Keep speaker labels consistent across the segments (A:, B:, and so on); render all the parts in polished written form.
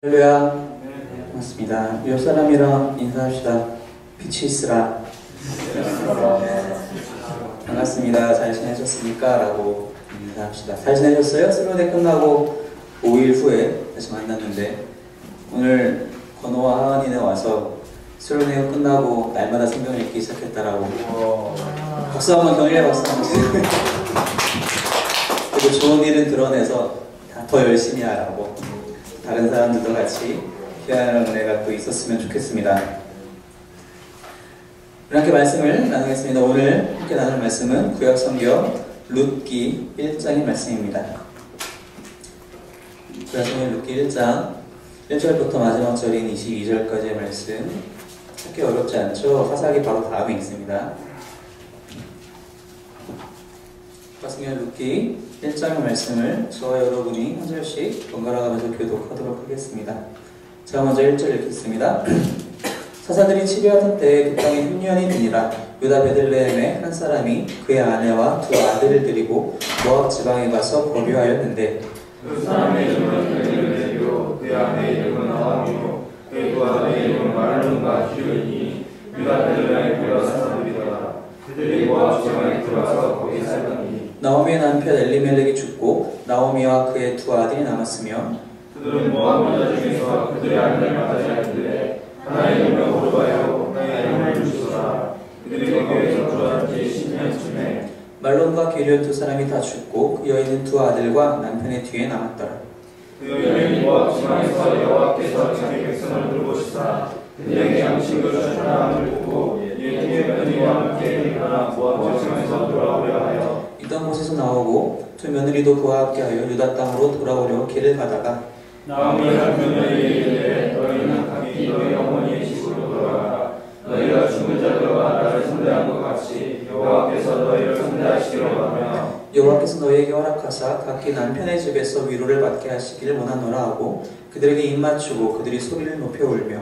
A: 할렐루야. 반갑습니다. 옆 사람이랑 인사합시다. 빛이 있으라. 반갑습니다. 잘 지내셨습니까? 라고 인사합시다. 잘 지내셨어요? 슬로데 끝나고 5일 후에 다시 만났는데 오늘 건호와 하은이네 와서 슬로데 끝나고 날마다 성경을 읽기 시작했다라고. 박수 한번 경례 박수 한번 주세요. 그리고 좋은 일은 드러내서 더 열심히 하라고. 다른 사람들도 같이 귀한 은혜가 또 있었으면 좋겠습니다. 이렇게 말씀을 나누겠습니다. 오늘 함께 나눌 말씀은 구약성경 룻기 1장의 말씀입니다. 구약성경 룻기 1장 1절부터 마지막 절인 22절까지의 말씀, 찾기 어렵지 않죠? 사사기 바로 다음에 있습니다. 구약성경 룻기 1장의 말씀을 저와 여러분이 한 절씩 번갈아 가면서 교독하도록 하겠습니다. 제가 먼저 1절 읽겠습니다. 사사들이 치료하던 때에 그 땅에 흉년이 드니라. 유다 베들레헴의 한 사람이 그의 아내와 두 아들을 데리고 모압 지방에 가서 거류하였는데
B: 그 사람의 이름은 엘리멜레요, 그의 아내의 이름은 나오미요, 그의 두 아들의 이름은 말론과 기르니 유다 베들레헴에 모여 사사들이더라. 그들이 모압 지방에 들어가서 거기 살더니
A: 나오미의 남편 엘리멜렉이 죽고 나오미와 그의 두 아들이 남았으며
B: 그들은 모압 여자 중에서 그들의 아내를 맞이하였는데 하나의 이름은 오르바요, 하나의 이름은 루시라. 그들이 거기에서 들어간 지 10년쯤에
A: 말론과 기르온 두 사람이 다 죽고 그 여인은 두 아들과 남편의 뒤에 남았더라.
B: 그 여인이 모압 지방에서 여호와께서 자기 백성을 돌보시사 그들에게 양식을 주셨다함을 듣고 예후의 며느리와 함께 일어나 모압 지방에서 돌아오려 하여
A: 있던 곳에서 나오고 두 며느리도 그와 함께하여 유다 땅으로 돌아오려 길을 가다가
B: 나오미 남편에게 이르되 너희는 각기 너희 어머니의 집으로 돌아가라. 너희가 죽은 자들과 나를 상대한 것 같이 여호와께서 너희를 상대하시기로 하며
A: 여호와께서 너희에게 허락하사 각기 남편의 집에서 위로를 받게 하시기를 원하노라 하고 그들에게 입맞추고 그들이 소리를 높여 울며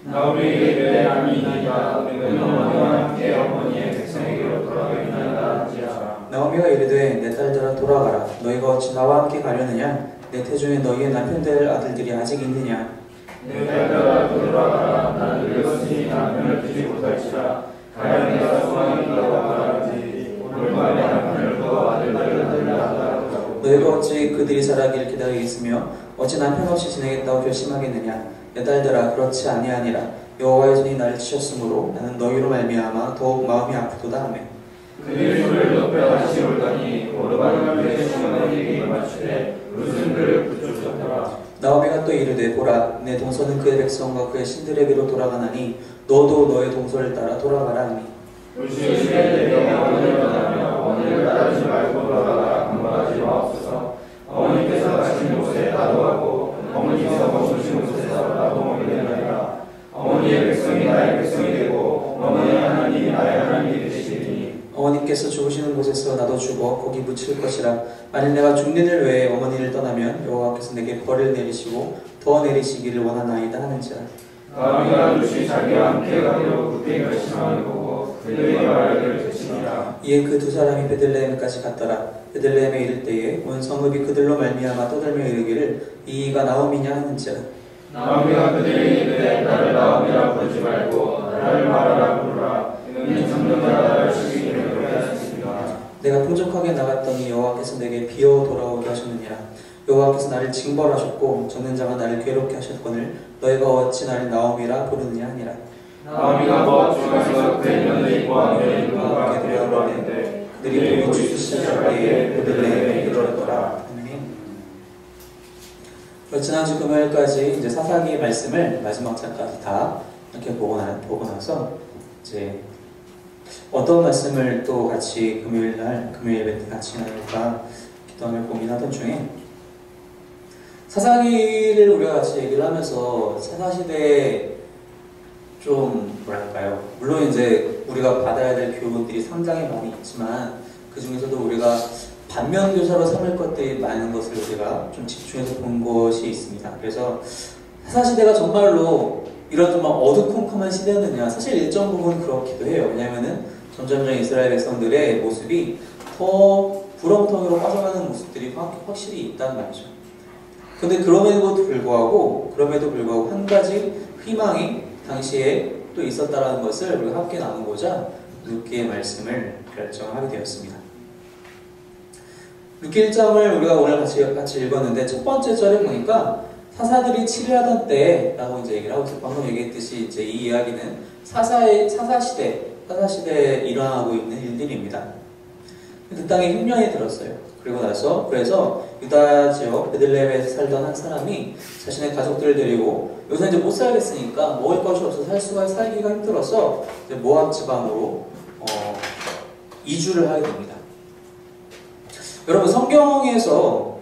B: 나오미에게 이르되 아니이다. 너는 어머니와 함께 어머니의 백성에게로 돌아가겠나이다 한지라.
A: 나오미가 이르되 내 딸들아 돌아가라. 너희가 어찌 나와 함께 가려느냐? 내 태중에 너희의 남편될 아들들이 아직 있느냐?
B: 내 딸들아 돌아가라. 나는 늙었으니 남편을 두지 못할지라. 가야 내가 소망이 있다고 말하지. 오늘과 내 남편을 두어 아들들을 낳으라고.
A: 너희가 어찌 그들이 자라기를 기다리겠으며 어찌 남편 없이 지내겠다고 결심하겠느냐? 내 딸들아 그렇지 아니하니라. 여호와의 손이 나를 치셨으므로 나는 너희로 말미암아 더욱 마음이 아프도다 하며
B: 그들이 소리를 높여 다시 울더니 오르바는 그의 시어머니에게 맞추되 룻은 그를 붙여주었더라.
A: 나오미가 또 이르되 보라 내 동서는 그의 백성과 그의 신들에게로 돌아가나니 너도 너의 동서를 따라 돌아가라 하니
B: 룻이 이르되 내가 어머니를 떠나며 어머니를 따르지 말고 돌아가라. 강박하지 마옵소서. 어머니께서 가신 곳에 나도 가고 어머니께서 머무신 곳에서 나도 머물게 되나이다. 어머니의 백성이 나의 백성이 되고 어머니의 하나님이 나의 하나님이 되시리니
A: 어머니께서 죽으시는 곳에서 나도 죽어 거기 묻힐 것이라. 만일 내가 죽는 일 외에 어머니를 떠나면 여호와께서 내게 벌을 내리시고 더 내리시기를 원하나이다 하는지라.
B: 나오미가 룻이 자기와 함께 가기로 굳게 결심하는 거고 그들의 말을 듣지니라.
A: 이에 그 두 사람이 베들레헴까지 갔더라. 베들레헴에 이를 때에 온 성읍이 그들로 말미암아 떠들며 이르기를 이가 나오미냐 하는지라.
B: 나오미가 그들에게 이르되 나를 나오미라 부르지 말고 나를 마라라 부르라. 이는 장정자가 나를 죽이기를 그렇게 하셨습니다.
A: 내가 풍족하게 나갔더니 여호와께서 내게 비어 돌아오게 하셨느니라. 여호와께서 나를 징벌하셨고 적는 자가 나를 괴롭게 하셨거늘 너희가 어찌 나를 나오미라 부르느냐 하니라.
B: 나오미가 모압 지방에서 그의 며느리 모압의 이름과 함께 돌아왔는데
A: 그들이 보고 죽기 시작할 때에 베들레헴에 이르렀더라. 지난주 금요일까지 이제 사사기의 말씀을 마지막 장까지 다 이렇게 보고 나서 이제 어떤 말씀을 또 같이 금요일 예배 때 같이 나눌까 기도하며 고민하던 중에 사사기를 우리가 같이 얘기를 하면서 사사시대에 좀 뭐랄까요, 물론 이제 우리가 받아야 될 교훈들이 상당히 많이 있지만 그 중에서도 우리가 반면교사로 삼을 것들이 많은 것을 우리가 좀 집중해서 본 것이 있습니다. 그래서 사사시대가 정말로 이런 좀 어두컴컴한 시대였느냐, 사실 일정 부분 그렇기도 해요. 왜냐하면은 점점점 이스라엘 백성들의 모습이 더 부렁텅이로 빠져가는 모습들이 확실히 있단 말이죠. 근데 그럼에도 불구하고 한 가지 희망이 당시에 또 있었다라는 것을 우리가 함께 나누고자 룻기의 말씀을 결정하게 되었습니다. 룻기 1장을 우리가 오늘 같이 읽었는데 첫 번째 절에 보니까 사사들이 치리하던 때라고 이제 얘기를 하고 있어요. 방금 얘기했듯이 이제 이 이야기는 사사시대에 일어나고 있는 일들입니다. 그 땅에 흉년이 들었어요. 그래서 유다 지역 베들레헴에서 살던 한 사람이 자신의 가족들을 데리고 여기서 이제 못 살겠으니까 먹을 것이 없어서 살기가 힘들어서 이제 모압 지방으로 이주를 하게 됩니다. 여러분 성경에서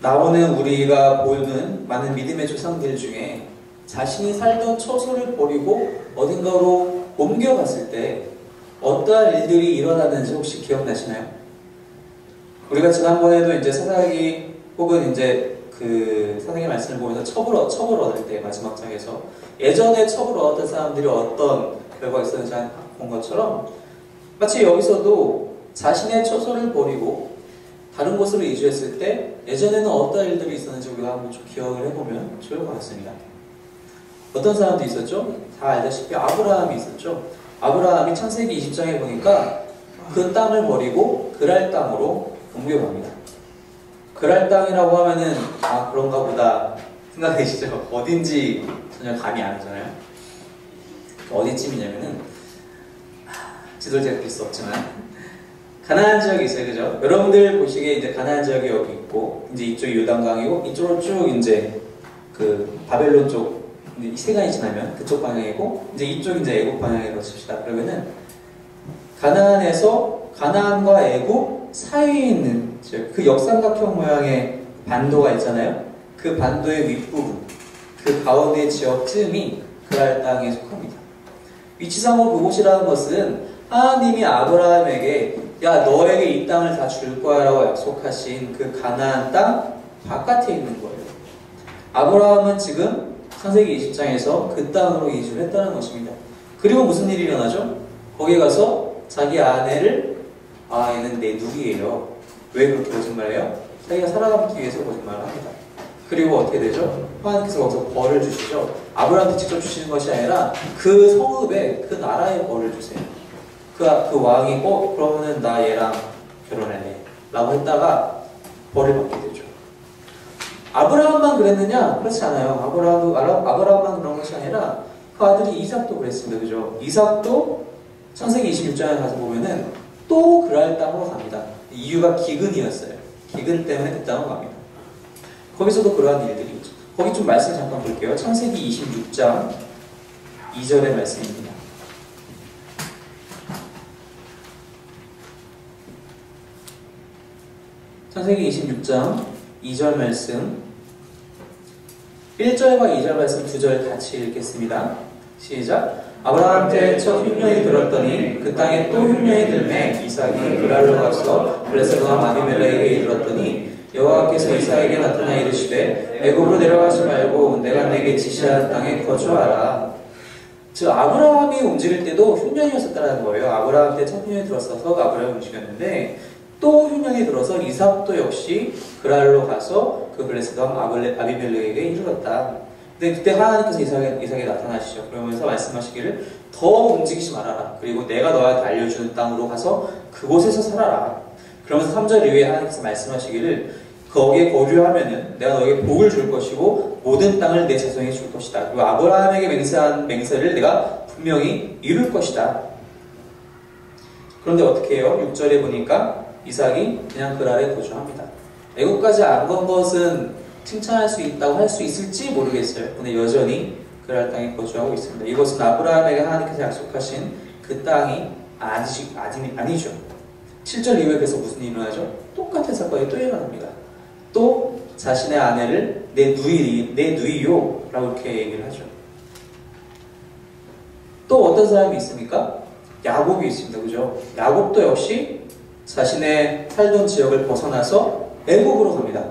A: 나오는 우리가 보는 많은 믿음의 조상들 중에 자신이 살던 처소를 버리고 어딘가로 옮겨갔을 때 어떠한 일들이 일어나는지 혹시 기억나시나요? 우리가 지난번에도 이제 사사기 혹은 이제 그 사사기 말씀을 보면서 첩을 얻을 때 마지막 장에서 예전에 첩을 얻었던 사람들이 어떤 결과가 있었는지 본 것처럼 마치 여기서도 자신의 처소를 버리고 다른 곳으로 이주했을 때 예전에는 어떤 일들이 있었는지 우리가 한번 좀 기억을 해보면 좋을 것 같습니다. 어떤 사람도 있었죠? 다 알다시피 아브라함이 있었죠. 아브라함이 창세기 20장에 보니까 그 땅을 버리고 그랄 땅으로 옮겨갑니다. 그랄 땅이라고 하면은 그런가 보다 생각되시죠? 어딘지 전혀 감이 안 오잖아요. 어디쯤이냐면은 지도를 제가 그릴 수 없지만 가나안 지역이 있어요, 그죠? 여러분들 보시기에 이제 가나안 지역이 여기 있고 이제 이쪽이 요단강이고 이쪽으로 쭉 이제 그 바벨론 쪽 이 시간이 지나면 그쪽 방향이고 이제 이쪽 이제 애굽 방향으로 칩시다. 그러면은 가나안과 애굽 사이에 있는 즉 그 역삼각형 모양의 반도가 있잖아요. 그 반도의 윗부분, 그 가운데 지역쯤이 그랄 땅에 속합니다. 위치상으로 그곳이라는 것은 하나님이 아브라함에게 야 너에게 이 땅을 다 줄 거야 라고 약속하신 그 가나안 땅 바깥에 있는 거예요. 아브라함은 지금 창세기 20장에서 그 땅으로 이주를 했다는 것입니다. 그리고 무슨 일이 일어나죠? 거기 가서 자기 아내를 얘는 내 누이예요. 왜 그렇게 거짓말해요? 자기가 살아남기 위해서 거짓말을 합니다. 그리고 어떻게 되죠? 하나님께서 거기서 벌을 주시죠. 아브라함한테 직접 주시는 것이 아니라 그 성읍에 그 나라에 벌을 주세요. 그 왕이 그러면은 나 얘랑 결혼할래 라고 했다가 벌을 받게 되죠. 아브라함만 그랬느냐? 그렇지 않아요. 아브라함만 그런 것이 아니라 그 아들이 이삭도 그랬습니다. 그죠? 이삭도 창세기 26장에 가서 보면은 또 그랄 땅으로 갑니다. 이유가 기근이었어요. 기근 때문에 그 땅으로 갑니다. 거기서도 그러한 일들이 있죠. 거기 좀 말씀 잠깐 볼게요. 창세기 26장 2절의 말씀입니다. 창세기 26장 2절 말씀 1절과 2절 말씀 2절 같이 읽겠습니다. 시작. 아브라함 때 첫 흉년이 들었더니 그 땅에 또 흉년이 들매 이삭이 그랄로 가서 블레셋과 아비멜렉에게 이르렀더니 여호와께서 이삭에게 나타나 이르시되 애굽으로 내려가지 말고 내가 내게 지시한 땅에 거주하라. 즉 아브라함이 움직일 때도 흉년이었었다는 거예요. 아브라함 때 첫 흉년이 들었어서 아브라함이 움직였는데 또 흉년이 들어서 이삭도 역시 그랄로 가서 그 블레셋 왕 아비멜렉에게 이르렀다. 근데 그때 하나님께서 이삭에 나타나시죠. 그러면서 말씀하시기를 더 움직이지 말아라. 그리고 내가 너한테 알려주는 땅으로 가서 그곳에서 살아라. 그러면서 3절 이후에 하나님께서 말씀하시기를 거기에 거주하면은 내가 너에게 복을 줄 것이고 모든 땅을 내 자손에게 줄 것이다. 그리고 아브라함에게 맹세한 맹세를 내가 분명히 이룰 것이다. 그런데 어떻게 해요? 6절에 보니까 이삭이 그냥 그랄에 거주합니다. 애국까지 안 건 것은 칭찬할 수 있다고 할 수 있을지 모르겠어요. 근데 여전히 그랄 땅에 거주하고 있습니다. 이것은 아브라함에게 하나님께서 약속하신 그 땅이 아니죠. 7절 이후에 그래서 무슨 일이 일어나죠? 똑같은 사건이 또 일어납니다. 또 자신의 아내를 내 누이요 라고 이렇게 얘기를 하죠. 또 어떤 사람이 있습니까? 야곱이 있습니다. 그죠? 야곱도 역시 자신의 살던 지역을 벗어나서 애굽으로 갑니다.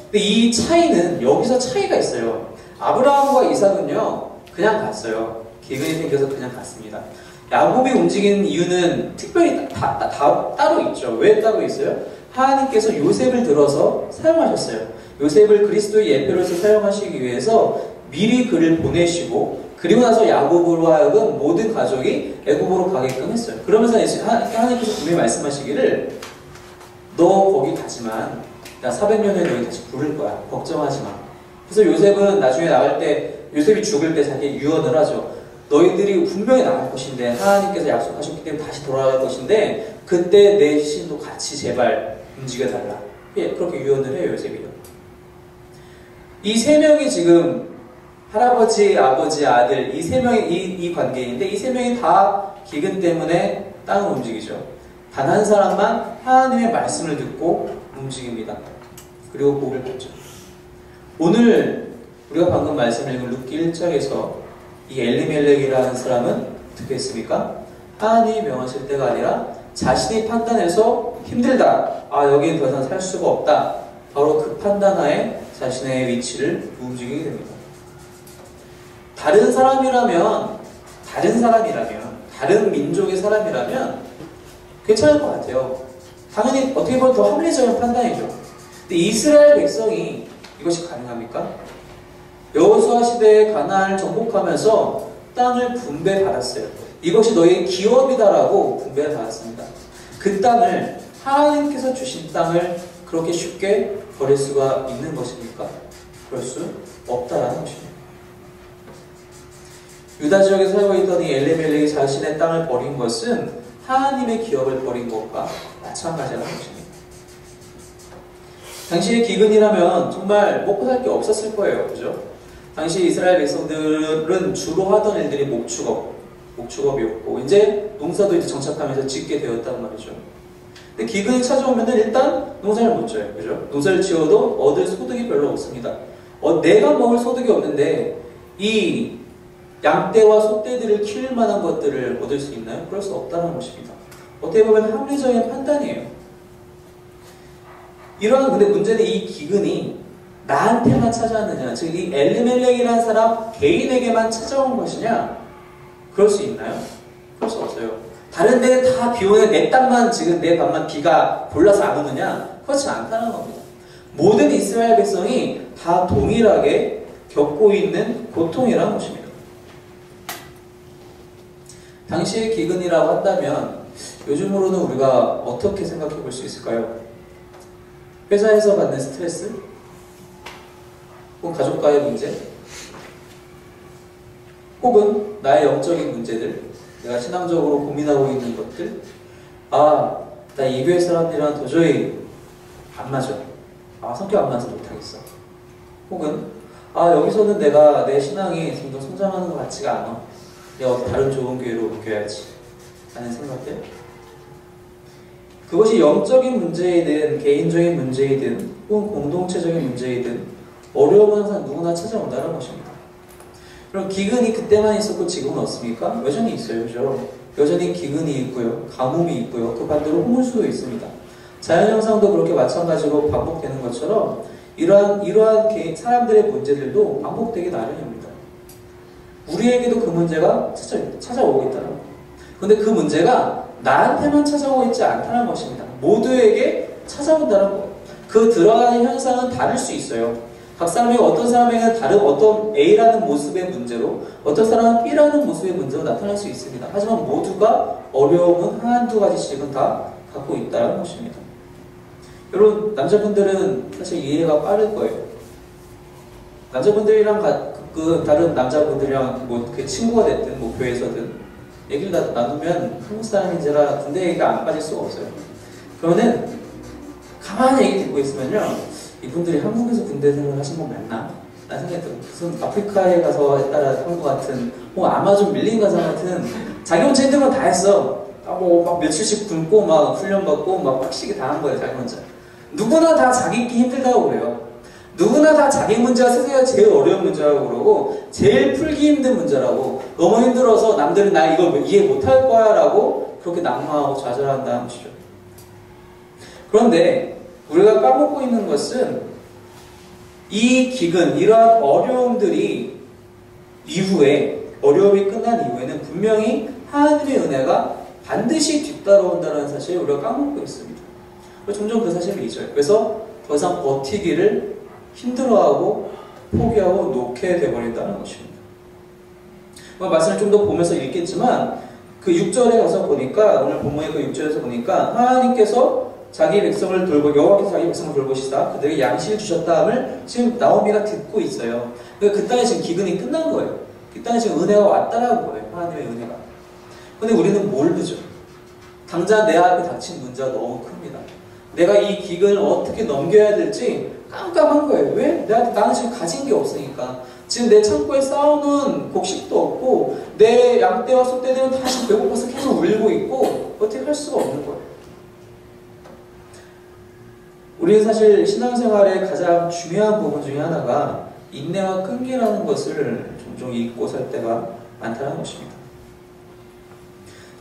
A: 근데 이 차이는 여기서 차이가 있어요. 아브라함과 이삭은요 그냥 갔어요. 기근이 생겨서 그냥 갔습니다. 야곱이 움직이는 이유는 특별히 따로 있죠. 왜 따로 있어요? 하나님께서 요셉을 들어서 사용하셨어요. 요셉을 그리스도의 예표로서 사용하시기 위해서 미리 그를 보내시고, 그리고 나서 야곱으로 하여금 모든 가족이 애굽으로 가게끔 했어요. 그러면서 하나님께서 분명히 말씀하시기를, 너 거기 가지만 나 400년 후에 너희 다시 부를 거야. 걱정하지 마. 그래서 요셉은 나중에 나갈 때, 요셉이 죽을 때 자기 유언을 하죠. 너희들이 분명히 나갈 것인데, 하나님께서 약속하셨기 때문에 다시 돌아갈 것인데, 그때 내 신도 같이 제발 움직여달라. 예, 그렇게 유언을 해요, 요셉이요. 이 세 명이 지금 할아버지, 아버지, 아들, 이 세 명이 이 관계인데, 이 세 명이 다 기근 때문에 땅을 움직이죠. 단 한 사람만 하나님의 말씀을 듣고 움직입니다. 그리고 복을 받죠. 오늘 우리가 방금 말씀을 읽은 룻기 1장에서 이 엘리멜렉이라는 사람은 어떻게 했습니까? 하나님이 명하실 때가 아니라 자신이 판단해서 힘들다. 여기는 더 이상 살 수가 없다. 바로 그 판단하에 자신의 위치를 움직이게 됩니다. 다른 사람이라면, 다른 민족의 사람이라면 괜찮을 것 같아요. 당연히 어떻게 보면 더 합리적인 판단이죠. 근데 이스라엘 백성이 이것이 가능합니까? 여호수아 시대에 가나안을 정복하면서 땅을 분배받았어요. 이것이 너희의 기업이다라고 분배를 받았습니다. 그 땅을, 하나님께서 주신 땅을 그렇게 쉽게 버릴 수가 있는 것입니까? 그럴 수 없다라는 것입니다. 유다 지역에 살고 있던 이 엘리멜렉이 자신의 땅을 버린 것은 하나님의 기업을 버린 것과 마찬가지라는 것입니다. 당시의 기근이라면 정말 먹고 살 게 없었을 거예요. 그죠? 당시 이스라엘 백성들은 주로 하던 일들이 목축업이었고, 이제 농사도 이제 정착하면서 짓게 되었단 말이죠. 근데 기근이 찾아오면 일단 농사를 못 져요. 그죠? 농사를 지어도 얻을 소득이 별로 없습니다. 내가 먹을 소득이 없는데, 이 양떼와 소떼들을 키울 만한 것들을 얻을 수 있나요? 그럴 수 없다는 것입니다. 어떻게 보면 합리적인 판단이에요. 근데 문제는 이 기근이 나한테만 찾아왔느냐, 즉 이 엘리멜렉이라는 사람 개인에게만 찾아온 것이냐? 그럴 수 있나요? 그럴 수 없어요. 다른 데는 다 비 오는데 내 땅만, 지금 내 밭만 비가 골라서 안 오느냐? 그렇지 않다는 겁니다. 모든 이스라엘 백성이 다 동일하게 겪고 있는 고통이라는 것입니다. 당시의 기근이라고 한다면 요즘으로는 우리가 어떻게 생각해 볼 수 있을까요? 회사에서 받는 스트레스? 혹은 가족과의 문제? 혹은 나의 영적인 문제들? 내가 신앙적으로 고민하고 있는 것들? 나 이 교회 사람들이랑 도저히 안 맞아. 성격 안 맞아서 못하겠어. 혹은 여기서는 내가 내 신앙이 좀 더 성장하는 것 같지가 않아. 내가 다른 좋은 교회로 옮겨야지 하는 생각들. 그것이 영적인 문제이든 개인적인 문제이든 혹은 공동체적인 문제이든 어려움은 항상 누구나 찾아온다는 것입니다. 그럼 기근이 그때만 있었고 지금은 없습니까? 여전히 있어요. 그죠? 여전히 기근이 있고요. 가뭄이 있고요. 그 반대로 홍수도 있습니다. 자연현상도 그렇게 마찬가지로 반복되는 것처럼 이러한 사람들의 문제들도 반복되기 나름입니다. 우리에게도 그 문제가 찾아오고 있다는 거예요. 그런데 그 문제가 나한테만 찾아오고 있지 않다는 것입니다. 모두에게 찾아온다는 거예요. 그 들어가는 현상은 다를 수 있어요. 각 사람이 어떤 사람에게는 다른 어떤 A라는 모습의 문제로, 어떤 사람은 B라는 모습의 문제로 나타날 수 있습니다. 하지만 모두가 어려움은 한두 가지씩은 다 갖고 있다는 것입니다. 여러분, 남자분들은 사실 이해가 빠를 거예요. 남자분들이랑 다른 남자분들이랑 그 친구가 됐든 교회에서든 얘기를 나누면 한국 사람인지라 군대 얘기가 안 빠질 수가 없어요. 그러면 가만히 얘기 듣고 있으면요, 이분들이 한국에서 군대 생활을 하신 건 맞나? 라는 생각이 들어요. 무슨 아프리카에 가서 했다라 한 것 같은, 아마존 밀린 가상 같은, 자기 혼자 힘든 건 다 했어. 막 며칠씩 굶고 막 훈련받고 막 빡시게 다 한 거예요, 자기 혼자. 누구나 다 자기 있기 힘들다고 그래요. 누구나 다 자기 문제가 세상에서 제일 어려운 문제라고 그러고 제일 풀기 힘든 문제라고, 너무 힘들어서 남들은 나 이걸 이해 못할 거야 라고 그렇게 낙마하고 좌절한다는 것이죠. 그런데 우리가 까먹고 있는 것은 이 기근, 이러한 어려움들이 어려움이 끝난 이후에는 분명히 하나님의 은혜가 반드시 뒤따라온다는 사실을 우리가 까먹고 있습니다. 종종 그 사실을 잊어요. 그래서 더 이상 버티기를 힘들어하고 포기하고 놓게 돼버린다는 것입니다. 말씀을 좀 더 보면서 읽겠지만 그 6절에 가서 보니까, 오늘 본문의 그 6절에서 보니까 하나님께서 자기 백성을 여호와께서 자기 백성을 돌보시다 그들에게 양식을 주셨다함을 지금 나오미가 듣고 있어요. 그러니까 그 땅에 지금 기근이 끝난 거예요. 그 땅에 지금 은혜가 왔다라는 거예요. 하나님의 은혜가. 근데 우리는 모르죠. 당장 내 앞에 닥친 문제가 너무 큽니다. 내가 이 기근을 어떻게 넘겨야 될지 깜깜한 거예요. 왜? 나는 지금 가진 게 없으니까. 지금 내 창고에 쌓아놓은 곡식도 없고 내 양떼와 소떼들은 다 지금 배고파서 계속 울고 있고 어떻게 할 수가 없는 거예요. 우리는 사실 신앙생활의 가장 중요한 부분 중에 하나가 인내와 끈기라는 것을 종종 잊고 살 때가 많다는 것입니다.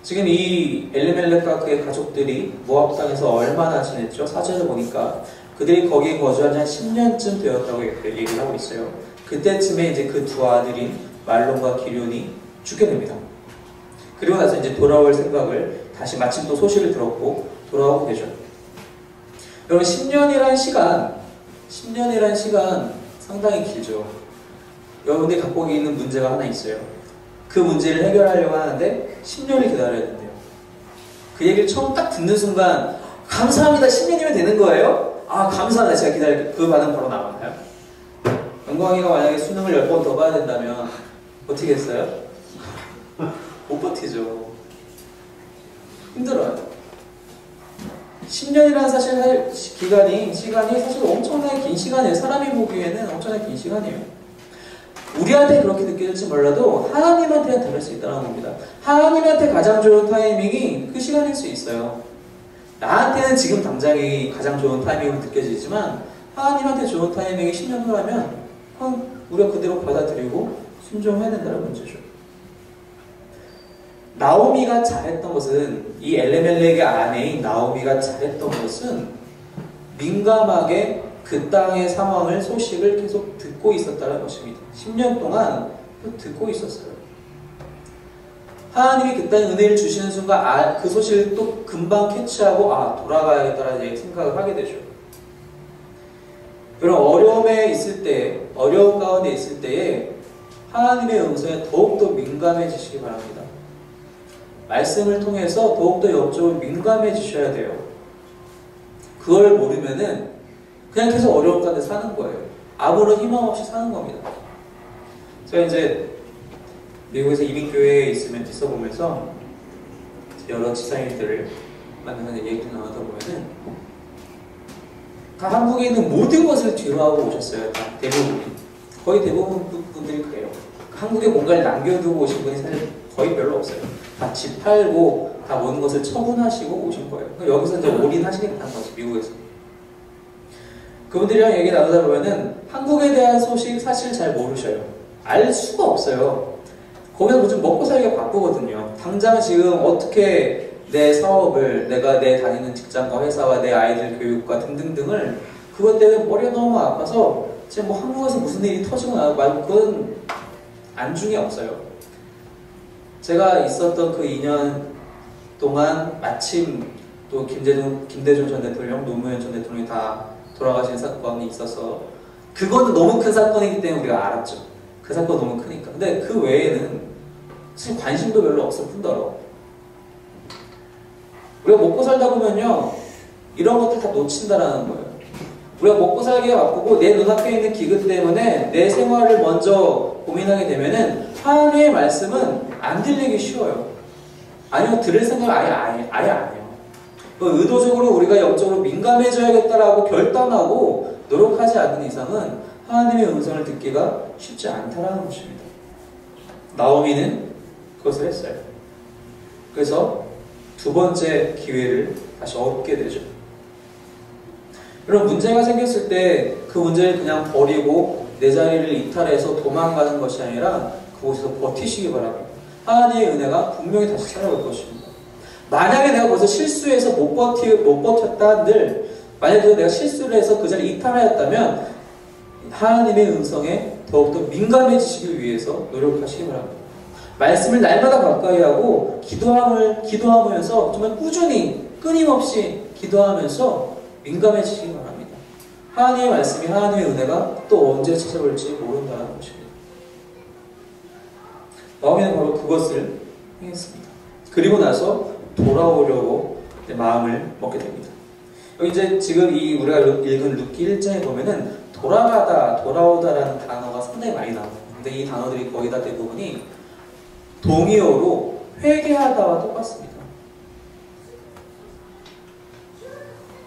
A: 지금 이 엘리멜렉과 그의 가족들이 모압 땅에서 얼마나 지냈죠? 사절을 보니까 그들이 거기에 거주한 지 한 10년쯤 되었다고 얘기를 하고 있어요. 그때쯤에 이제 그 두 아들인 말론과 기럯이 죽게 됩니다. 그리고 나서 이제 돌아올 생각을 다시 마침 또 소식을 들었고 돌아오고 되죠. 여러분 10년이란 시간 상당히 길죠. 여러분들이 갖고 있는 문제가 하나 있어요. 그 문제를 해결하려고 하는데 10년을 기다려야 된대요. 그 얘기를 처음 딱 듣는 순간 감사합니다 10년이면 되는 거예요? 아 감사합니다 제가 기다릴게요. 그 반응 바로 나왔나요? 영광이가 만약에 수능을 10번 더 봐야 된다면 어떻게 했어요? 못 버티죠. 힘들어요. 10년이라는 사실 시간이 사실 엄청나게 긴 시간이에요. 사람이 보기에는 엄청나게 긴 시간이에요. 우리한테 그렇게 느껴질지 몰라도 하나님한테는 다를 수 있다는 겁니다. 하나님한테 가장 좋은 타이밍이 그 시간일 수 있어요. 나한테는 지금 당장이 가장 좋은 타이밍으로 느껴지지만 하나님한테 좋은 타이밍이 10년 후라면 우리가 그대로 받아들이고 순종해야 된다는 문제죠. 나오미가 잘했던 것은, 이 엘레멜렉의 아내인 나오미가 잘했던 것은 민감하게 그 땅의 상황을, 소식을 계속 듣고 있었다는 것입니다. 10년 동안 듣고 있었어요. 하나님이 그 땅에 은혜를 주시는 순간 그 소식을 또 금방 캐치하고 돌아가야겠다라는 생각을 하게 되죠. 여러분 어려움에 있을 때, 어려운 가운데 있을 때에 하나님의 음성에 더욱더 민감해지시기 바랍니다. 말씀을 통해서 더욱더 영적으로 민감해지셔야 돼요. 그걸 모르면은 그냥 계속 어려운 가운데 사는 거예요. 아무런 희망 없이 사는 겁니다. 제가 이제 미국에서 이민교회에 있어 보면서 여러 지사님들을 만나서 얘기를 나누다 보면은 다 한국에 있는 모든 것을 뒤로하고 오셨어요. 다 대부분이. 거의 대부분 분들이 그래요. 한국에 뭔가를 남겨두고 오신 분이 사실 거의 별로 없어요. 다 집 팔고 다 모든 것을 처분하시고 오신 거예요. 여기서 이제 올인하시겠다는 거지, 미국에서. 그분들이랑 얘기 나누다 보면은 한국에 대한 소식 사실 잘 모르셔요. 알 수가 없어요. 거기서 좀 먹고 살기가 바쁘거든요. 당장 지금 어떻게 내 사업을, 내가 내 다니는 직장과 회사와 내 아이들 교육과 등등등을, 그것 때문에 머리가 너무 아파서 지금 뭐 한국에서 무슨 일이 터지고 나고 말고 그건 안중에 없어요. 제가 있었던 그 2년 동안 마침 또 김대중 전 대통령, 노무현 전 대통령이 다 돌아가신 사건이 있어서, 그거는 너무 큰 사건이기 때문에 우리가 알았죠. 그 사건 너무 크니까. 근데 그 외에는 사실 관심도 별로 없을 뿐더러 우리가 먹고 살다 보면요, 이런 것들 다 놓친다라는 거예요. 우리가 먹고 살기가 바쁘고 내 눈앞에 있는 기근 때문에 내 생활을 먼저 고민하게 되면은 하나님의 말씀은 안 들리기 쉬워요. 아니요, 들을 생각 아예 안 해요. 의도적으로 우리가 영적으로 민감해져야겠다라고 결단하고 노력하지 않는 이상은 하나님의 음성을 듣기가 쉽지 않다라는 것입니다. 나오미는 그것을 했어요. 그래서 두 번째 기회를 다시 얻게 되죠. 여러분, 문제가 생겼을 때 그 문제를 그냥 버리고 내 자리를 이탈해서 도망가는 것이 아니라 그곳에서 버티시기 바랍니다. 하나님의 은혜가 분명히 다시 찾아올 것입니다. 만약에 내가 거기서 실수해서 못 버텼다 한들, 만약에 내가 실수를 해서 그 자리를 이탈하였다면 하나님의 음성에 더욱더 민감해지시기 위해서 노력하시기 바랍니다. 말씀을 날마다 가까이 하고 기도하면서 정말 꾸준히 끊임없이 기도하면서 민감해지시기 바랍니다. 하나님의 말씀이, 하나님의 은혜가 또 언제 찾아올지 모른다는 것입니다. 나오미는 바로 그것을 행했습니다. 그리고 나서 돌아오려고 마음을 먹게 됩니다. 여기 이제 지금 우리가 읽은 룻기 1장에 보면은 돌아가다, 돌아오다라는 단어가 상당히 많이 나옵니다. 근데 이 단어들이 거의 다 대부분이 동의어로 회개하다와 똑같습니다.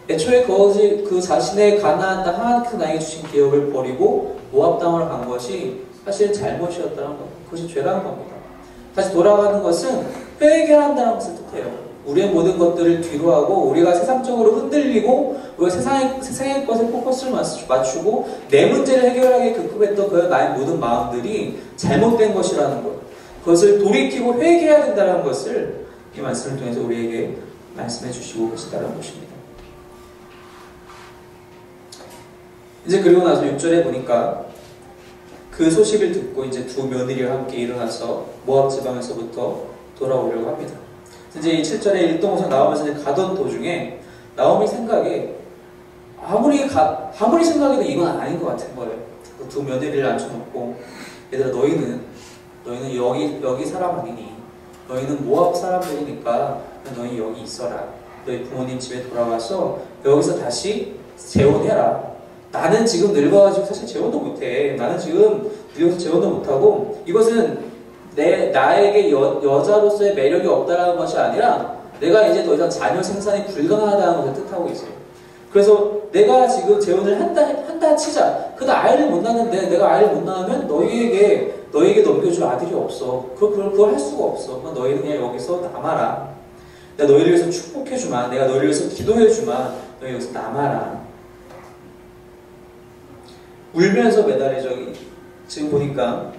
A: 애초에 그 자신의 가나안 땅 하나님께서 나에게 주신 기업을 버리고 모압 땅으로 간 것이 사실 잘못이었다는 겁니다. 그것이 죄라는 겁니다. 다시 돌아가는 것은 회개한다는 것을 뜻해요. 우리의 모든 것들을 뒤로하고 우리가 세상적으로 흔들리고 우리가 세상의 것에 포커스를 맞추고 내 문제를 해결하기 급급했던 그 나의 모든 마음들이 잘못된 것이라는 것, 그것을 돌이키고 회개해야 된다는 것을 이 말씀을 통해서 우리에게 말씀해 주시고 계시다는 것입니다. 이제 그리고 나서 6절에 보니까 그 소식을 듣고 이제 두 며느리와 함께 일어나서 모압 지방에서부터 돌아오려고 합니다. 이제 이 7절에 일동호선 나오면서 이제 가던 도중에 나오미 생각에 아무리 생각해도 이건 아닌 것 같은 거예요. 그 두 며느리를 앉혀놓고 얘들아 너희는 여기 사람 아니니? 너희는 모압 사람들이니까 너희 여기 있어라. 너희 부모님 집에 돌아가서 여기서 다시 재혼해라. 나는 지금 늙어가지고 사실 재혼도 못해. 나는 지금 늙어서 재혼도 못하고 이것은 나에게 여자로서의 매력이 없다라는 것이 아니라 내가 이제 더 이상 자녀 생산이 불가능하다는 것을 뜻하고 있어요. 그래서 내가 지금 재혼을 한다 치자. 그다 아이를 못 낳는데 내가 아이를 못 낳으면 너희에게 넘겨줄 아들이 없어. 그걸 할 수가 없어. 너희는 그냥 여기서 남아라. 내가 너희를 위해서 축복해주마. 내가 너희를 위해서 기도해주마. 너희 여기서 남아라. 울면서 매달리죠. 지금 보니까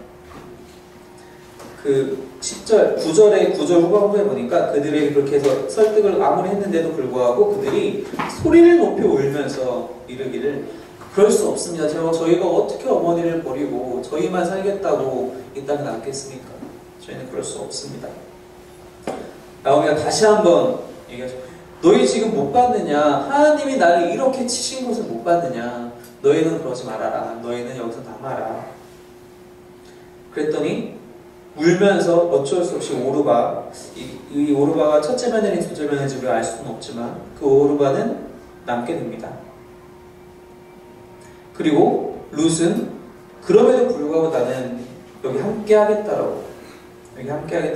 A: 그 10절, 9절 후반부에 보니까 그들에게 그렇게 해서 설득을 아무리 했는데도 불구하고 그들이 소리를 높여 울면서 이르기를 그럴 수 없습니다. 저희가 어떻게 어머니를 버리고 저희만 살겠다고 이 땅에 남겠습니까? 저희는 그럴 수 없습니다. 나오미가 다시 한번 얘기하죠. 너희 지금 못 봤느냐? 하나님이 나를 이렇게 치신 것을 못 봤느냐? 너희는 그러지 말아라. 너희는 여기서 남아라. 그랬더니 울면서 어쩔 수 없이 오르바, 이 오르바가 첫째 며느리, 둘째 며느리인지 우리가 알 수는 없지만 그 오르바는 남게 됩니다. 그리고 룻은 그럼에도 불구하고 나는 여기 함께 하겠다라고,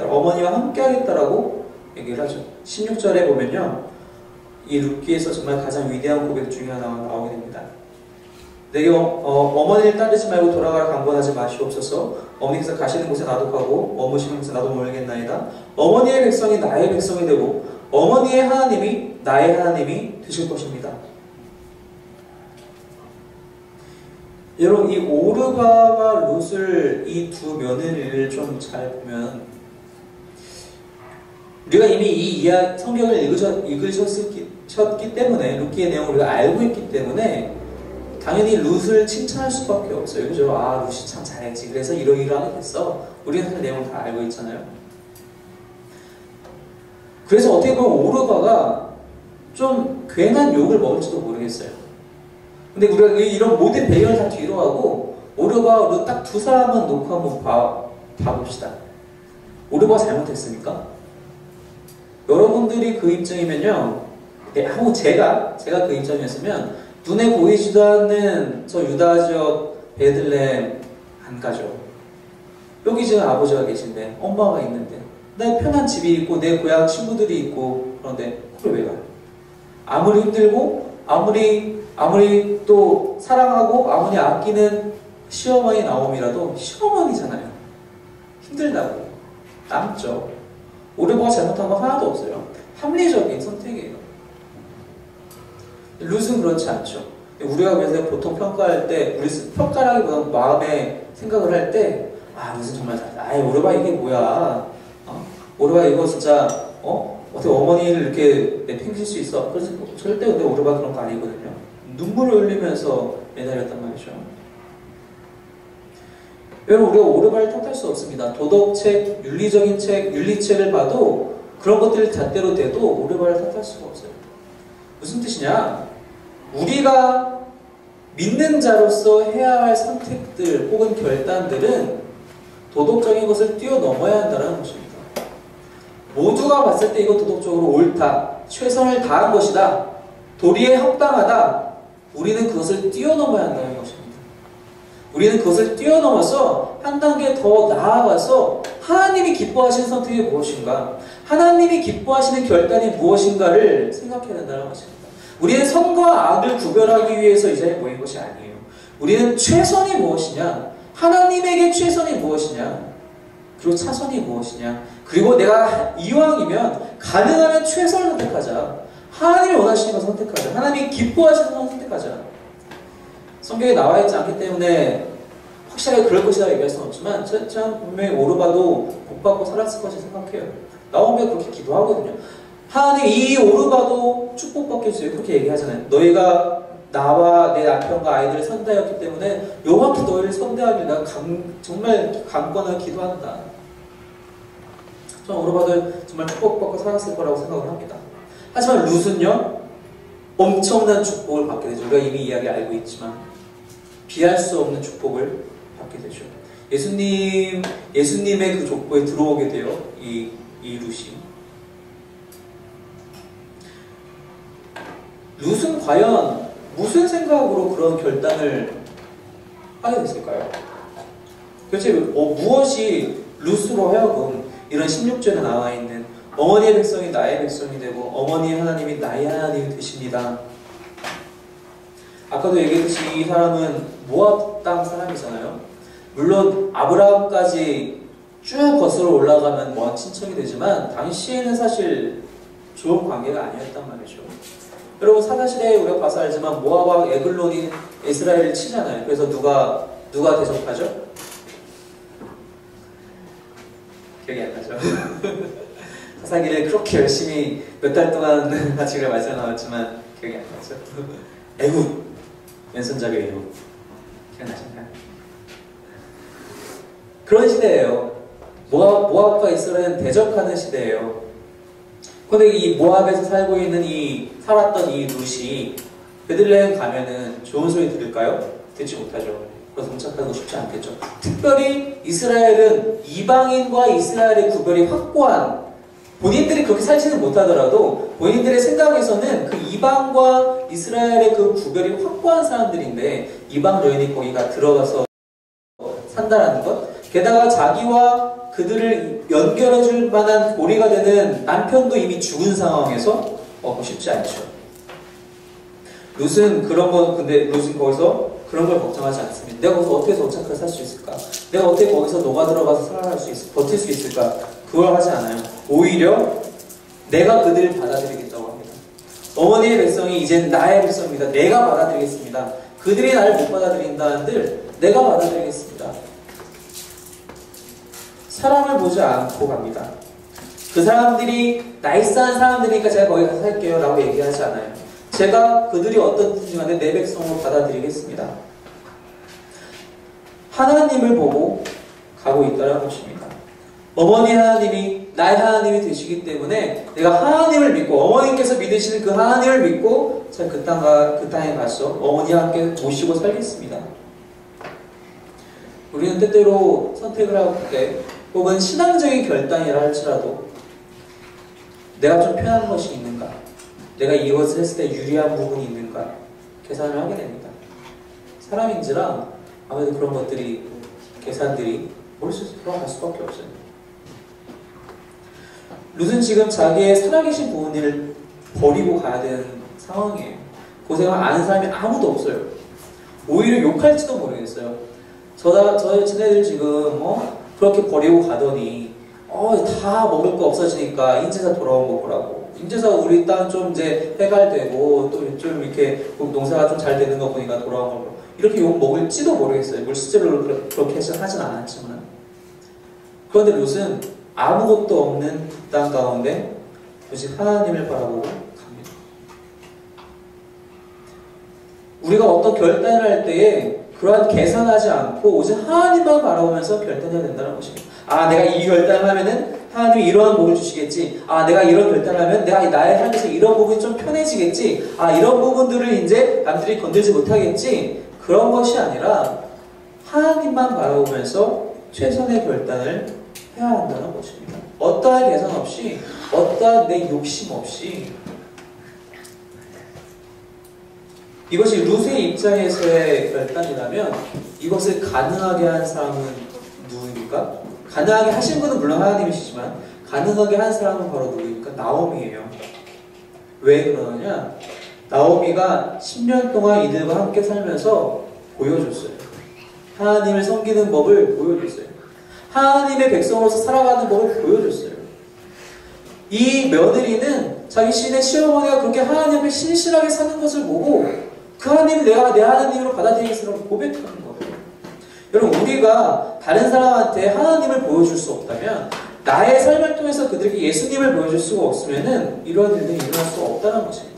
A: 어머니와 함께 하겠다라고 얘기를 하죠. 16절에 보면요, 이 룻기에서 정말 가장 위대한 고백 중에 하나가 나오게 됩니다. 내게 어머니를 따르지 말고 돌아가라 강권하지 마시옵소서. 어머니께서 가시는 곳에 나도 가고 머무시는 곳에 나도 머물겠나이다. 어머니의 백성이 나의 백성이 되고 어머니의 하나님이 나의 하나님이 되실 것입니다. 여러분, 이 오르바와 룻을, 이 두 며느리를 좀 잘 보면 우리가 이미 이 성경을 읽으셨기 때문에 룻기의 내용을 우리가 알고 있기 때문에 당연히 룻을 칭찬할 수밖에 없어요. 그죠? 아, 룻이 참 잘했지. 그래서 이러이러하게 됐어. 우리는 사실 내용을 다 알고 있잖아요. 그래서 어떻게 보면 오르바가 좀 괜한 욕을 먹을지도 모르겠어요. 근데 우리가 이런 모든 배경을 다 뒤로 하고 오르바와 룻 딱 두 사람만 놓고 한번 봐봅시다. 오르바가 잘못했습니까? 여러분들이 그 입장이면요, 제가 그 입장이었으면 눈에 보이지도 않는 저 유다 지역 베들레헴 안 가죠. 여기 지금 아버지가 계신데, 엄마가 있는데, 내 편한 집이 있고 내 고향 친구들이 있고, 그런데 그걸 왜 가요? 아무리 힘들고 아무리 또 사랑하고 아무리 아끼는 시어머니 나옴이라도 시어머니잖아요. 힘들다고 남죠. 오르바가 잘못한 건 하나도 없어요. 합리적인 선택이에요. 룻은 그렇지 않죠. 우리가 그래서 보통 평가할 때, 우리 평가라기보다는 마음에 생각을 할 때, 아, 룻은 정말 잘했다. 아이, 오르바 이게 뭐야? 오르바 이거 진짜, 어떻게 어머니를 이렇게 내팽길 수 있어? 그래서 절대 근데 오르바 그런 거 아니거든요. 눈물을 흘리면서 매달렸단 말이죠. 여러분, 우리가 오르바를 탓할 수 없습니다. 도덕책, 윤리적인 책, 윤리책을 봐도 그런 것들을 잣대로 대도 오르바를 탓할 수가 없어요. 무슨 뜻이냐? 우리가 믿는 자로서 해야 할 선택들 혹은 결단들은 도덕적인 것을 뛰어넘어야 한다는 것입니다. 모두가 봤을 때 이건 도덕적으로 옳다, 최선을 다한 것이다, 도리에 합당하다. 우리는 그것을 뛰어넘어야 한다는 것입니다. 우리는 그것을 뛰어넘어서 한 단계 더 나아가서 하나님이 기뻐하시는 선택이 무엇인가, 하나님이 기뻐하시는 결단이 무엇인가를 생각해야 된다는 것입니다. 우리는 선과 악을 구별하기 위해서 이 자리에 모인 것이 아니에요. 우리는 최선이 무엇이냐, 하나님에게 최선이 무엇이냐, 그리고 차선이 무엇이냐, 그리고 내가 이왕이면 가능하면 최선을 선택하자. 하나님이 원하시는 걸 선택하자. 하나님이 기뻐하시는 걸 선택하자. 성경에 나와 있지 않기 때문에 확실하게 그럴 것이라고 얘기할 수는 없지만 저는 분명히 오르바도 복받고 살았을 것이 생각해요. 나오면 그렇게 기도하거든요. 하나님 이 오르바도 축복받게 해주세요. 그렇게 얘기하잖아요. 너희가 나와 내 남편과 아이들을 선대하였기 때문에 여호와께 너희를 선대하며 내가 정말 강권하게 기도한다. 저는 오르바도 정말 축복받고 살았을 거라고 생각을 합니다. 하지만 룻은요, 엄청난 축복을 받게 되죠. 우리가 이미 이야기 알고 있지만 비할 수 없는 축복을 받게 되죠. 예수님의 그 족보에 들어오게 돼요. 이 룻이. 룻은 과연 무슨 생각으로 그런 결단을 하게 됐을까요? 도대체 무엇이 룻으로 하여금 이런 16절에 나와 있는 어머니의 백성이 나의 백성이 되고 어머니의 하나님이 나의 하나님이 되십니다. 아까도 얘기했듯이 이 사람은 모압 땅 사람이잖아요. 물론 아브라함까지 쭉 거슬러 올라가면 먼 친척이 되지만 당시에는 사실 좋은 관계가 아니었단 말이죠. 여러분 사사시대에 우리가 봐서 알지만 모압과 에글론이 이스라엘을 치잖아요. 그래서 누가 대적하죠? 기억이 안 나죠? 사사기를 그렇게 열심히 몇 달 동안 같이 말씀 나왔지만 기억이 안 나죠? 애굽, 왼손잡이 애굽. 기억나시나요? 그런 시대예요. 모압과 이스라엘은 대적하는 시대예요. 근데 이 모압에서 살고 있는 살았던 이 룻이 베들레헴 가면은 좋은 소리 들을까요? 듣지 못하죠. 그래서 정착하는 거 쉽지 않겠죠. 특별히 이스라엘은 이방인과 이스라엘의 구별이 확고한, 본인들이 그렇게 살지는 못하더라도 본인들의 생각에서는 그 이방과 이스라엘의 그 구별이 확고한 사람들인데 이방 여인이 거기가 들어가서 산다라는 것, 게다가 자기와 그들을 연결해줄 만한 고리가 되는 남편도 이미 죽은 상황에서 쉽지 않죠. 룻은 근데 룻은 거기서 그런 걸 걱정하지 않습니다. 내가 거기서 어떻게 정착해서 살 수 있을까? 내가 어떻게 거기서 녹아 들어가서 살아갈 수 있을까? 버틸 수 있을까? 그걸 하지 않아요. 오히려 내가 그들을 받아들이겠다고 합니다. 어머니의 백성이 이젠 나의 백성입니다. 내가 받아들이겠습니다. 그들이 나를 못 받아들인다 한들 내가 받아들이겠습니다. 사람을 보지 않고 갑니다. 그 사람들이 나이스한 사람들이니까 제가 거기 가서 살게요 라고 얘기하지 않아요. 제가 그들이 어떤 뜻이든 간에 내 백성으로 받아들이겠습니다. 하나님을 보고 가고 있다는 것입니다. 어머니 하나님이 나의 하나님이 되시기 때문에 내가 하나님을 믿고 어머니께서 믿으시는 그 하나님을 믿고 제가 그 땅에 가서 어머니와 함께 모시고 살겠습니다. 우리는 때때로 선택을 할 때 혹은 신앙적인 결단이라 할지라도 내가 좀 편한 것이 있는가, 내가 이것을 했을 때 유리한 부분이 있는가 계산을 하게 됩니다. 사람인지라 아무래도 그런 것들이 계산들이 머릿속에서 돌아갈 수밖에 없어요. 룻은 지금 자기의 살아계신 부모님을 버리고 가야 되는 상황이에요. 고생을 아는 사람이 아무도 없어요. 오히려 욕할지도 모르겠어요. 쟤네들 지금 그렇게 버리고 가더니 다 먹을 거 없어지니까 인제사 돌아온 거 보라고. 인제사 우리 땅 좀 이제 해갈되고 또 좀 이렇게 농사가 좀 잘 되는 거 보니까 돌아온 거 보라고. 이렇게 욕 먹을지도 모르겠어요. 물 실제로 그렇게 하진 않았지만. 그런데 룻은 아무것도 없는 그 땅 가운데 오직 하나님을 바라보고 갑니다. 우리가 어떤 결단을 할 때에 그러한 계산하지 않고 오직 하나님만 바라보면서 결단해야 된다는 것입니다. 내가 이 결단을 하면은 하나님이 이러한 복을 주시겠지. 아, 내가 이런 결단을 하면 내가 나의 삶에서 이런 부분이 좀 편해지겠지. 아, 이런 부분들을 이제 남들이 건들지 못하겠지. 그런 것이 아니라 하나님만 바라보면서 최선의 결단을 해야 한다는 것입니다. 어떠한 계산 없이, 어떠한 내 욕심 없이. 이것이 룻의 입장에서의 결단이라면 이것을 가능하게 한 사람은 누구입니까? 가능하게 하신 분은 물론 하나님이시지만 가능하게 한 사람은 바로 누구입니까? 나오미예요. 왜 그러느냐? 나오미가 10년 동안 이들과 함께 살면서 보여줬어요. 하나님을 섬기는 법을 보여줬어요. 하나님의 백성으로서 살아가는 법을 보여줬어요. 이 며느리는 자기 신의 시어머니가 그렇게 하나님 앞에 신실하게 사는 것을 보고 그 하나님을 내가 내 하나님으로 받아들이겠으라고 고백하는 거예요. 여러분, 우리가 다른 사람한테 하나님을 보여줄 수 없다면, 나의 삶을 통해서 그들에게 예수님을 보여줄 수가 없으면은 이러한 일들이 일어날 수 없다는 것입니다.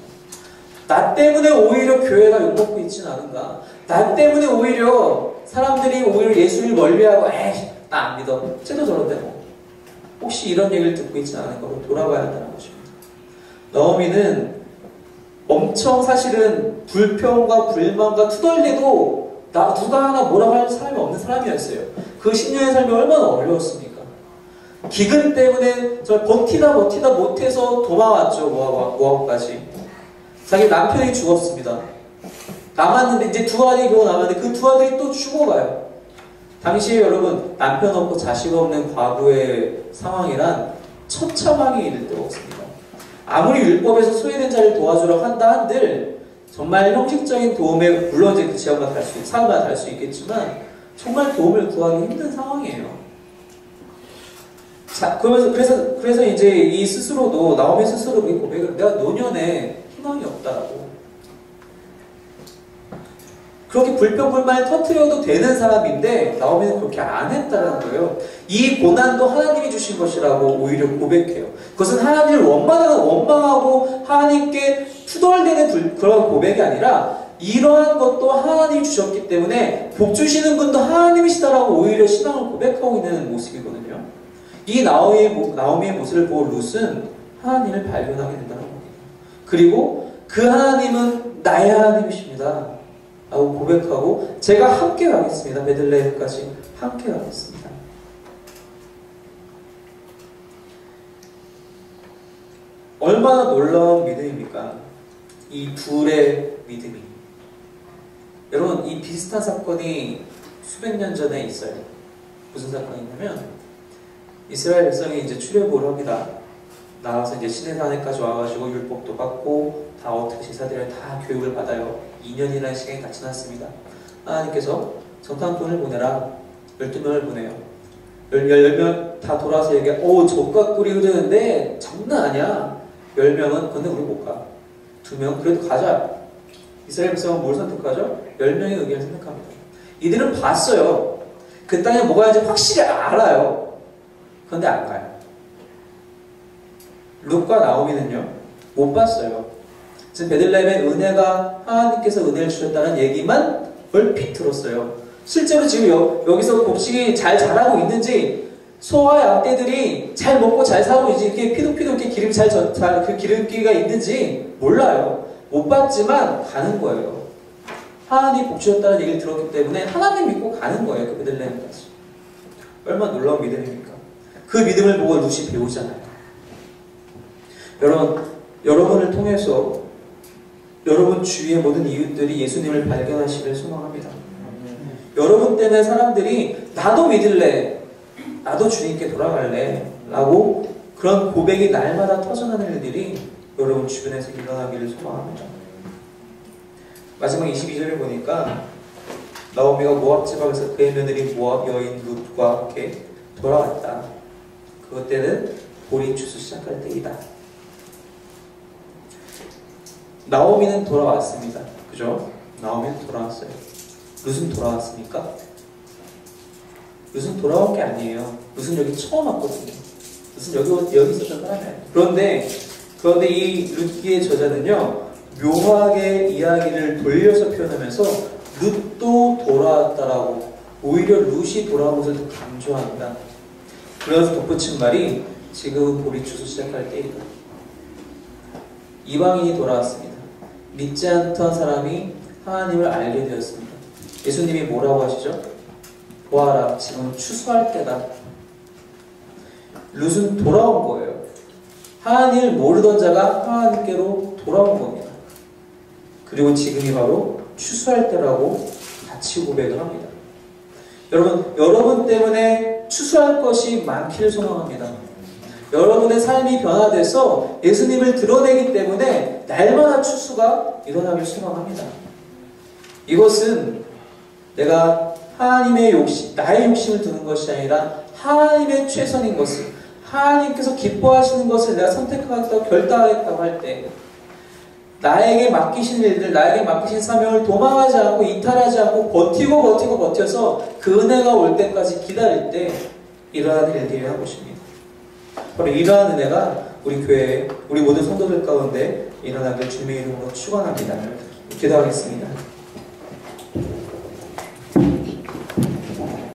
A: 나 때문에 오히려 교회가 욕먹고 있지는 않은가? 나 때문에 오히려 사람들이 오히려 예수를 멀리하고 에이, 나 안 믿어. 쟤도 저런데 뭐. 혹시 이런 얘기를 듣고 있지는 않은가? 돌아봐야 한다는 것입니다. 나오미는 엄청 사실은 불평과 불만과 투덜대도 누가 하나 뭐라고 할 사람이 없는 사람이었어요. 그 10년의 삶이 얼마나 어려웠습니까? 기근 때문에 저 버티다 못해서 도망왔죠. 모압까지. 자기 남편이 죽었습니다. 남았는데 이제 두 아들이 겨우 남았는데 그 두 아들이 또 죽어가요. 당시에 여러분, 남편 없고 자식 없는 과부의 상황이란 처참하게 이를 데가 없습니다. 아무리 율법에서 소외된 자를 도와주려고 한다 한들 정말 형식적인 도움에, 물론 이제 그 지역마다 사람마다 달 수 있겠지만 정말 도움을 구하기 힘든 상황이에요. 자, 그래서 이제 이 스스로도, 나오미 스스로 이 고백을, 내가 노년에 희망이 없다라고. 그렇게 불평불만을 터뜨려도 되는 사람인데 나오미는 그렇게 안 했다는 거예요. 이 고난도 하나님이 주신 것이라고 오히려 고백해요. 그것은 하나님을 원망하고 하나님께 투덜대는 그런 고백이 아니라 이러한 것도 하나님이 주셨기 때문에 복 주시는 분도 하나님이시다라고 오히려 신앙을 고백하고 있는 모습이거든요. 이 나오미의 모습을 보고 룻은 하나님을 발견하게 된다는 겁니다. 그리고 그 하나님은 나의 하나님이십니다 라고 고백하고 제가 함께 가겠습니다. 베들레헴까지 함께 가겠습니다. 얼마나 놀라운 믿음입니까? 이 둘의 믿음이. 여러분, 이 비슷한 사건이 수백 년 전에 있어요. 무슨 사건이 있냐면 이스라엘 백성이 이제 출애굽을 합니다. 나와서 이제 시내산에까지 와가지고 율법도 받고 다 어떻게 제사들을 다 교육을 받아요. 2년이라는 시간이 다 지났습니다. 하나님께서 정탐꾼을 보내라. 12명을 보내요. 10명 다 돌아와서 얘기해. 젖과 꿀이 흐르는데 장난 아니야. 10명은 근데 우리 못 가. 2명 그래도 가자. 이스라엘 백성은 뭘 선택하죠? 10명의 의견을 선택합니다. 이들은 봤어요. 그 땅에 뭐가 있는지 확실히 알아요. 그런데 안 가요. 룻과 나오미는요, 못 봤어요. 지금 베들레헴의 은혜가 하나님께서 은혜를 주셨다는 얘기만 얼핏 들었어요. 실제로 지금 여기서 곡식이 잘 자라고 있는지, 소와 양떼들이 잘 먹고 잘 살고 있는지, 이렇게 피도피도 이렇게 그 기름기가 있는지 몰라요. 못 봤지만 가는 거예요. 하나님 복 주셨다는 얘기를 들었기 때문에 하나님 믿고 가는 거예요. 그 베들레헴까지. 얼마나 놀라운 믿음입니까? 그 믿음을 보고 룻이 배우잖아요. 여러분을 통해서 여러분 주위의 모든 이웃들이 예수님을 발견하시길 소망합니다. 여러분 때문에 사람들이 나도 믿을래, 나도 주님께 돌아갈래 라고 그런 고백이 날마다 터져나는 일들이 여러분 주변에서 일어나기를 소망합니다. 마지막 22절을 보니까 나오미가 모압 지방에서 그의 며느리 모압 여인 룻과 함께 돌아왔다. 그것 때는 볼이 추수 시작할 때이다. 나오미는 돌아왔습니다. 그죠? 나오미는 돌아왔어요. 룻은 돌아왔습니까? 룻은 돌아온 게 아니에요. 룻은 여기 처음 왔거든요. 룻은 여기 있었던 사람이에요. 그런데 이 룻기의 저자는요, 묘하게 이야기를 돌려서 표현하면서 룻도 돌아왔다라고, 오히려 룻이 돌아온 것을 더 강조합니다. 그래서 덧붙인 말이 지금은 볼이 추수 시작할 때이다. 이방인이 돌아왔습니다. 믿지 않던 사람이 하나님을 알게 되었습니다. 예수님이 뭐라고 하시죠? 보아라, 지금 추수할 때다. 룻은 돌아온 거예요. 하나님을 모르던 자가 하나님께로 돌아온 겁니다. 그리고 지금이 바로 추수할 때라고 같이 고백을 합니다. 여러분 때문에 추수할 것이 많기를 소망합니다. 여러분의 삶이 변화돼서 예수님을 드러내기 때문에 날마다 추수가 일어나길 소망합니다. 이것은 내가 하나님의 욕심, 나의 욕심을 두는 것이 아니라 하나님의 최선인 것을, 하나님께서 기뻐하시는 것을 내가 선택하겠다고 결단하겠다고 할 때, 나에게 맡기신 일들, 나에게 맡기신 사명을 도망하지 않고 이탈하지 않고 버텨서 그 은혜가 올 때까지 기다릴 때 일어나는 일들이 하고 싶습니다. 바로 이러한 은혜가 우리 교회에, 우리 모든 성도들 가운데 일어나길 주님의 이름으로 축원합니다. 기도하겠습니다.